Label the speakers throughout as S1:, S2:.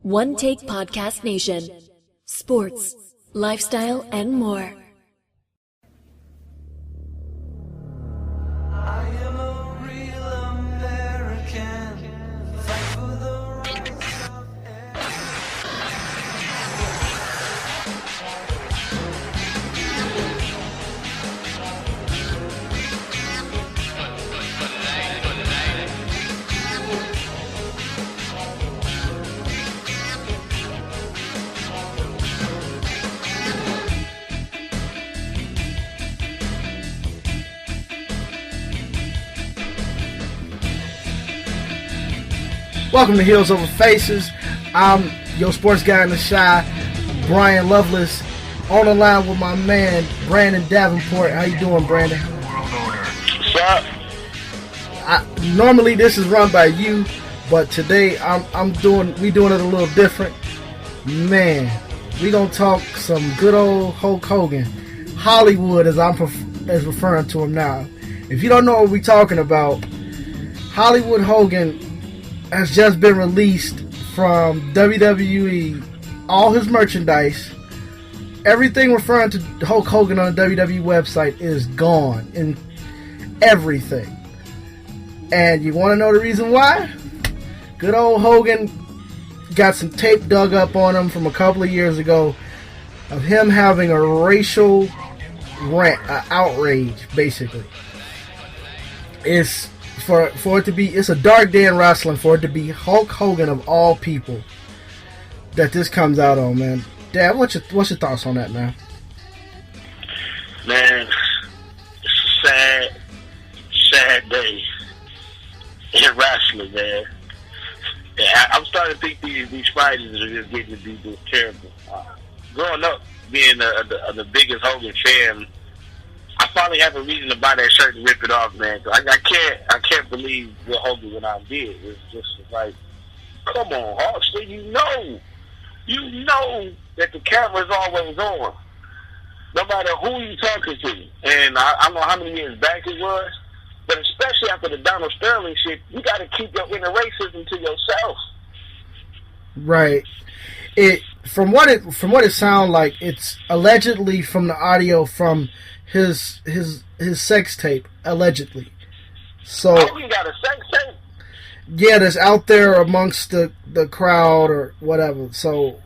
S1: One Take Podcast Nation. Sports, lifestyle, and more.
S2: Welcome to Heels Over Faces. I'm your sports guy in the shy, Brian Lovelace, on the line with my man Brandon Davenport. How you doing, Brandon?
S3: What's up?
S2: Normally this is run by you, but today we doing it a little different. Man, we gonna talk some good old Hulk Hogan, Hollywood as as referring to him now. If you don't know what we're talking about, Hollywood Hogan has just been released from WWE. All his merchandise, everything referring to Hulk Hogan on the WWE website is gone, and everything. And you want to know the reason why? Good old Hogan got some tape dug up on him from a couple of years ago of him having a racial rant, outrage, basically. It's it's a dark day in wrestling for it to be Hulk Hogan of all people that this comes out on, man. Dad, what's your thoughts on that, man?
S3: Man, it's a sad day in wrestling, man. Yeah, I'm starting to think these fighters are just getting to be just terrible. Growing up, being the biggest Hogan fan, I finally have a reason to buy that shirt and rip it off, man. I can't believe what Hogan went out and did. It's just like, come on, Hulkster, you know that the camera's always on, no matter who you talking to. And I don't know how many years back it was, but especially after the Donald Sterling shit, you got to keep your inner racism to yourself.
S2: Right. From what it sounds like, it's allegedly from the audio from his sex tape, allegedly. So
S3: he got a sex tape?
S2: Yeah, that's out there amongst the crowd or whatever. So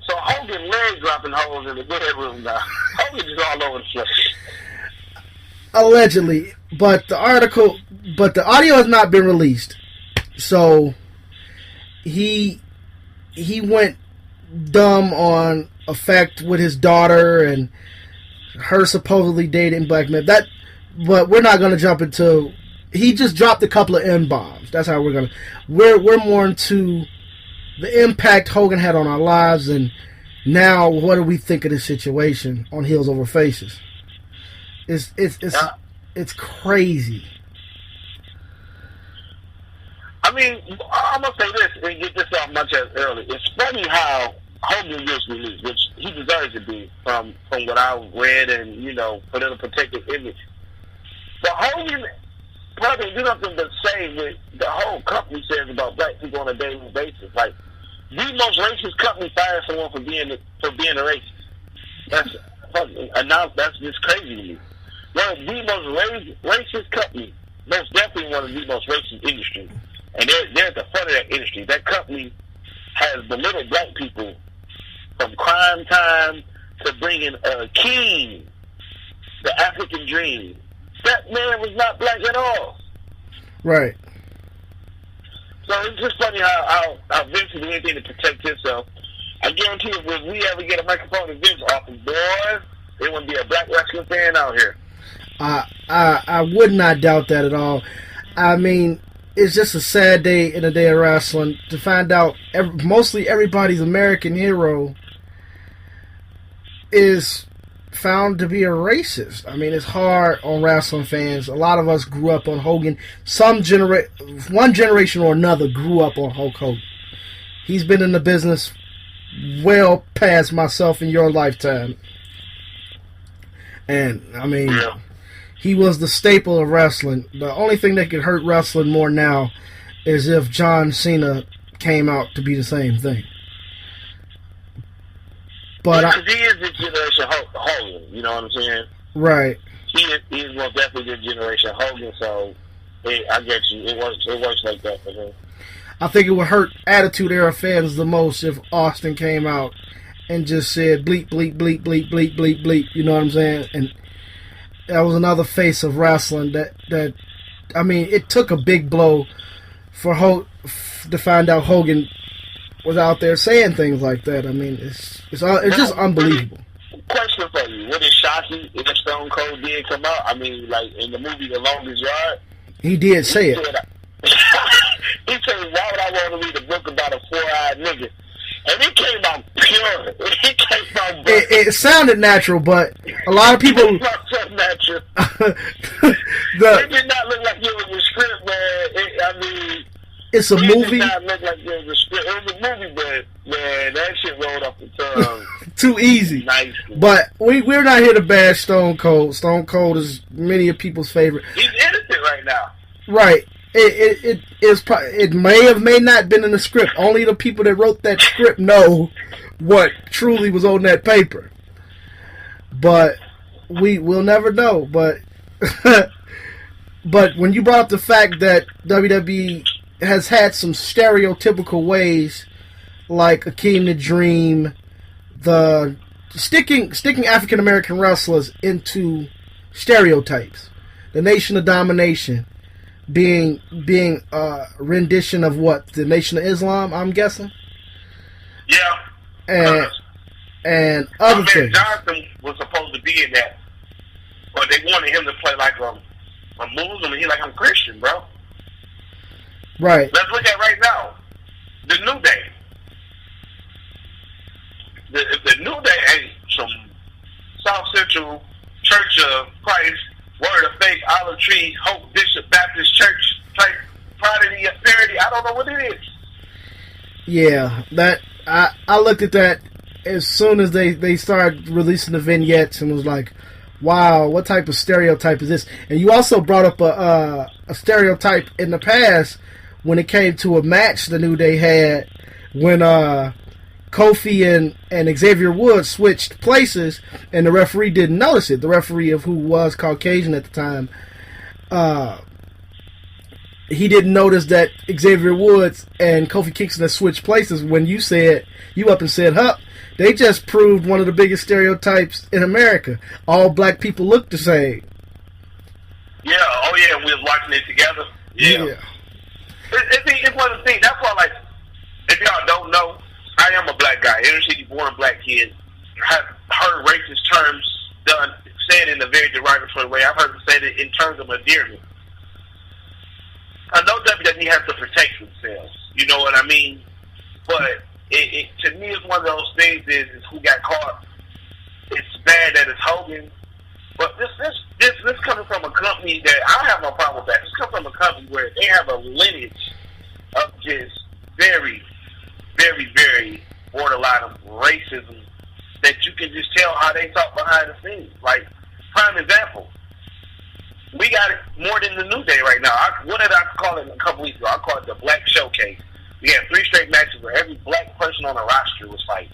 S3: Hogan leg dropping holes in the bedroom now. Hogan is all over the place.
S2: Allegedly, but the audio has not been released. So he went dumb on effect with his daughter and her supposedly dating black men. But we're not going to jump into. He just dropped a couple of M-bombs. That's how we're more into the impact Hogan had on our lives, and now what do we think of this situation on Heels Over Faces? It's crazy.
S3: I mean, I'm gonna say this and get this off much as early. It's funny how Hogan gets released, which he deserves to be from what I've read and put in a particular image. But Hogan probably do nothing but say what the whole company says about black people on a daily basis. Like, the most racist company fires someone for being a racist. That's just crazy to me. One of the most racist company, most definitely one of the most racist industries, and they're at the front of that industry. That company has belittled black people from crime time to bringing a king, the African dream. That man was not black at all.
S2: Right.
S3: So it's just funny how Vince will do anything to protect himself. I guarantee you, if we ever get a microphone to Vince off of, boy, there wouldn't be a black wrestling fan out here.
S2: I would not doubt that at all. I mean, it's just a sad day in a day of wrestling to find out mostly everybody's American hero is found to be a racist. I mean, it's hard on wrestling fans. A lot of us grew up on Hogan. One generation or another grew up on Hulk Hogan. He's been in the business well past myself in your lifetime. And, I mean, he was the staple of wrestling. The only thing that could hurt wrestling more now is if John Cena came out to be the same thing. But
S3: because he is the generation Hogan. You know what I'm saying?
S2: Right.
S3: He is most definitely the generation Hogan. So I get you. It works like that for him.
S2: I think it would hurt Attitude Era fans the most if Austin came out and just said bleep, bleep, bleep, bleep, bleep, bleep, bleep. You know what I'm saying? And that was another face of wrestling that I mean, it took a big blow for to find out Hogan was out there saying things like that. I mean, it's just unbelievable.
S3: Question for you: would it shock you if Stone Cold did come out? I mean, like in the movie The Longest Yard,
S2: he did say it.
S3: He said, "Why would I want to read a book about a four-eyed nigga?" And it came out pure. It came out.
S2: It sounded natural, but a lot of people.
S3: It not so natural. It did not look like it was a script, man.
S2: It's a movie.
S3: It did not look like it was a script. It was a movie, but man, that shit rolled off the tongue.
S2: Too easy.
S3: Nice.
S2: But we're not here to bash Stone Cold. Stone Cold is many of people's favorite.
S3: He's innocent right now.
S2: Right. It may not been in the script. Only the people that wrote that script know what truly was on that paper. But we'll never know. But but when you brought up the fact that WWE has had some stereotypical ways, like Akeem the Dream, the sticking African American wrestlers into stereotypes, the Nation of Domination being a rendition of what, the Nation of Islam, I'm guessing.
S3: Yeah.
S2: And other things.
S3: Johnson was supposed to be in that, but they wanted him to play like a Muslim, and he's like, I'm Christian, bro.
S2: Right.
S3: Let's look at right now. The New Day. The New Day ain't some South Central Church of Christ, Word of Faith, Olive Tree, Hope Bishop Baptist Church type parody. I don't know what it is. Yeah,
S2: that I looked at that as soon as they started releasing the vignettes and was like, wow, what type of stereotype is this? And you also brought up a stereotype in the past when it came to a match the New Day had when Kofi and Xavier Woods switched places and the referee didn't notice it. The referee, of who was Caucasian at the time, he didn't notice that Xavier Woods and Kofi Kingston had switched places when you up and said, huh, they just proved one of the biggest stereotypes in America. All black people look the same.
S3: Yeah, oh yeah, we was watching it together. Yeah. It's one of the things, that's why, like, if y'all don't know, I am a black guy, inner city born black kid. I've heard racist terms said in a very derogatory way. I've heard them say it in terms of endearment. I know WWE has to protect themselves, you know what I mean? But it to me, it's one of those things is who got caught. It's bad that it's Hogan. But this coming from a company that, I don't have no problem with that. This comes from a company where they have a lineage of just very, very, very borderline of racism that you can just tell how they talk behind the scenes. Like, prime example, we got it more than the New Day right now. What did I call it a couple weeks ago? I called it the Black Showcase. We had 3 straight matches where every black person on the roster was fighting.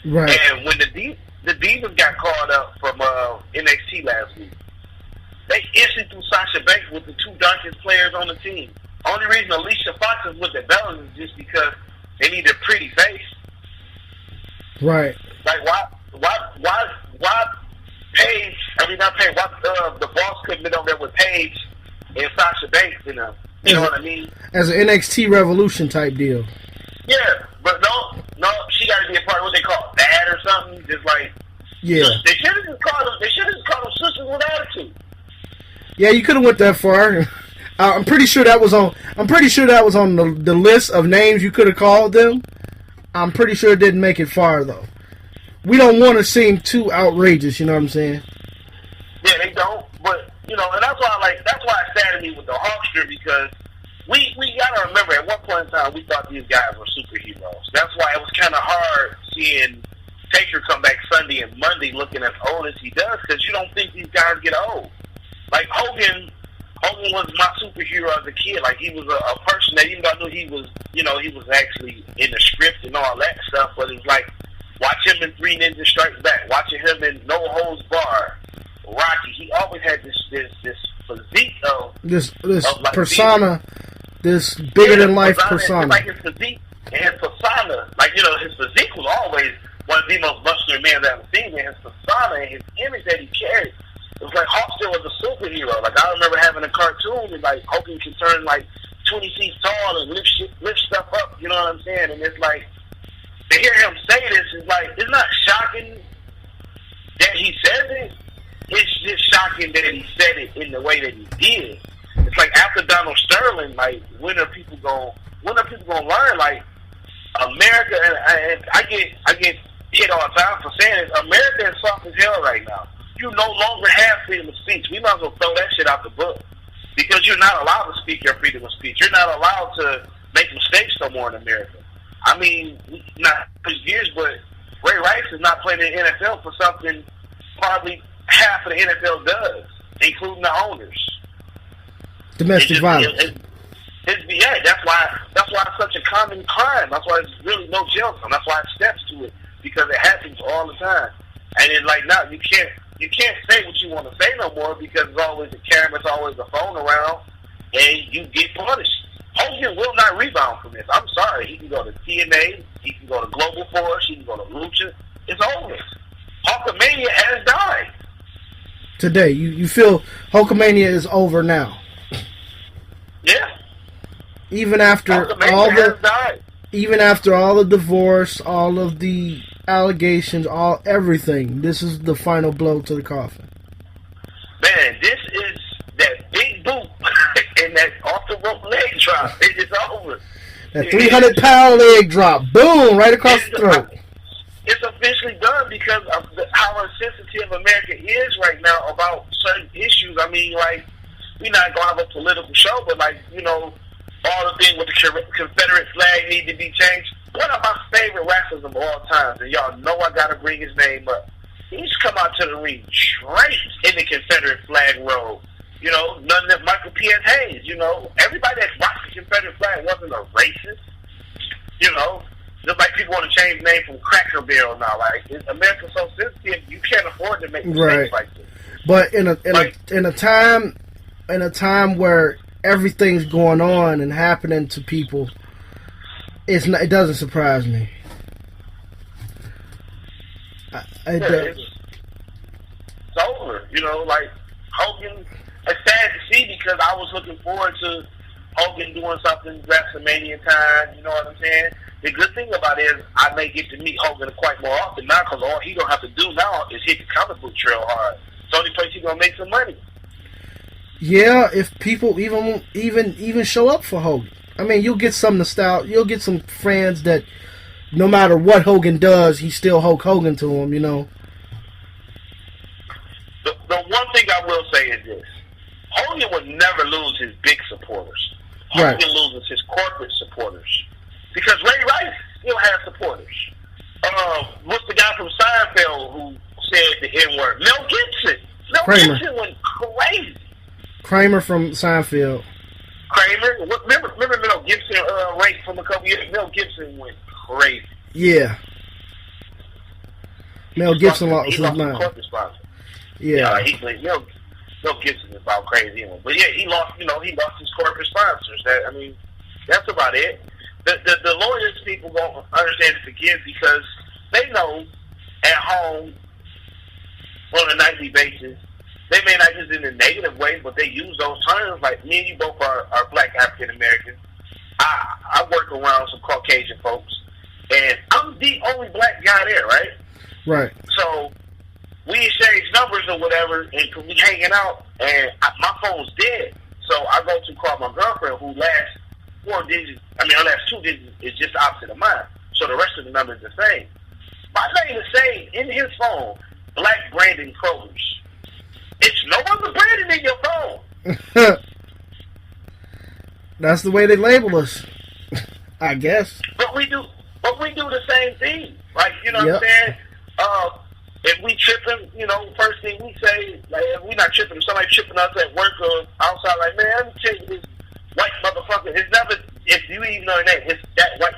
S2: Right.
S3: And when the Divas got called up from NXT last week, they instantly threw Sasha Banks with the 2 darkest players on the team. Only reason Alicia Fox is with the Bellas is just because they need a pretty face.
S2: Right.
S3: Like, why Paige, not Paige, why the boss couldn't been over there with Paige and Sasha Banks, you know what I mean? As
S2: an NXT Revolution type deal.
S3: Yeah, but no, she got to be a part of what they call bad or something. Just like,
S2: yeah,
S3: they should have just called them sisters with attitude.
S2: Yeah, you could have went that far. I'm pretty sure that was on the list of names you could have called them. I'm pretty sure it didn't make it far though. We don't want to seem too outrageous, you know what I'm saying?
S3: Yeah, they don't. But and that's why it saddened me with the Hulkster, because we gotta remember at one point in time we thought these guys were superheroes. That's why it was kind of hard seeing Taker come back Sunday and Monday looking as old as he does, because you don't think these guys get old. Like Hogan was my superhero as a kid. Like, he was a person that, even though I knew he was actually in the script and all that stuff, but it's like, watch him in Three Ninjas Strike Back, watching him in No Holds Bar, Rocky. He always had this physique of
S2: this
S3: like
S2: persona, this bigger than life persona.
S3: Like his physique and his persona, like his physique was always one of the most muscular men I've ever seen. And his persona and his image that he carried, it was like Hulk still was a superhero. Like I remember having a cartoon and like Hogan can turn like 20 feet tall and lift stuff up. You know what I'm saying? And it's like to hear him say this is like it's not shocking that he says it. It's just shocking that he said it in the way that he did. It's like after Donald Sterling, like when are people gonna learn? Like America, and I get hit all the time for saying this. America is soft as hell right now. You no longer have freedom of speech. We might as well throw that shit out the book because you're not allowed to speak your freedom of speech. You're not allowed to make mistakes no more in America. I mean, not for years, but Ray Rice is not playing in the NFL for something probably half of the NFL does, including the owners.
S2: Domestic violence.
S3: Yeah, that's why it's such a common crime. That's why there's really no jail time. That's why it steps to it, because it happens all the time. And it's like now you can't say what you want to say no more because there's always a camera, there's always a phone around, and you get punished. Hogan will not rebound from this. I'm sorry. He can go to TNA, he can go to Global Force, he can go to Lucha. It's over. Hulkamania has died.
S2: Today, you feel Hulkamania is over now?
S3: Yeah.
S2: Even after all the divorce, all of the allegations, everything, this is the final blow to the coffin.
S3: Man, this is that big boot and that off the rope leg drop. It's over.
S2: That 300-pound leg drop, boom, right across the throat.
S3: It's officially done because of how insensitive America is right now about certain issues. I mean, like, we're not going to have a political show, but, like, all the things with the Confederate flag need to be changed. One of my favorite wrestlers of all time, and y'all know I got to bring his name up. He's come out to the ring draped in the Confederate flag robe. None of Michael P.S. Hayes. Everybody that rocked the Confederate flag wasn't a racist. Just like people want to change the name from Cracker Barrel now. Like, America's so sensitive, you can't afford to make mistakes like this.
S2: But in a time where everything's going on and happening to people, it doesn't surprise me.
S3: It's over. Like Hogan. It's sad to see because I was looking forward to Hogan doing something WrestleMania time. You know what I'm saying? The good thing about it is I may get to meet Hogan quite more often now because all he gonna have to do now is hit the comic book trail hard. It's the only place he's gonna make some money.
S2: Yeah, if people even show up for Hogan, I mean, you'll get some nostalgia. You'll get some fans that no matter what Hogan does, he's still Hulk Hogan to them.
S3: The one thing I will say is this: Hogan would never lose his big supporters. Hogan loses his corporate supporters. Because Ray Rice still has supporters. What's the guy from Seinfeld who said the N-word? Mel Gibson. Gibson went crazy.
S2: Kramer from Seinfeld.
S3: Kramer? Remember Mel Gibson ranked from a couple years? Mel Gibson went crazy.
S2: Yeah. Mel Gibson lost his mind.
S3: Yeah. Mel Gibson is about crazy. But yeah, he lost his corporate sponsors. That's about it. The lawyers people won't understand and forgive because they know at home on a nightly basis, they may not use it in a negative way, but they use those terms. Like me and you both are black African Americans. I work around some Caucasian folks, and I'm the only black guy there, right?
S2: Right.
S3: So we exchange numbers or whatever, and we hanging out, and my phone's dead. So I go to call my girlfriend, who last 4 digits, her last 2 digits is just opposite of mine. So the rest of the number is the same. My name is saying in his phone, Black Brandon Crowers. It's no other Brandon in your phone.
S2: That's the way they label us, I guess.
S3: But we do the same thing. Like, what I'm saying? If we tripping, first thing we say, like, if we not tripping, if somebody tripping us at work or outside, like, man, let me tell you this white motherfucker. It's never, if you even know her name, it's that white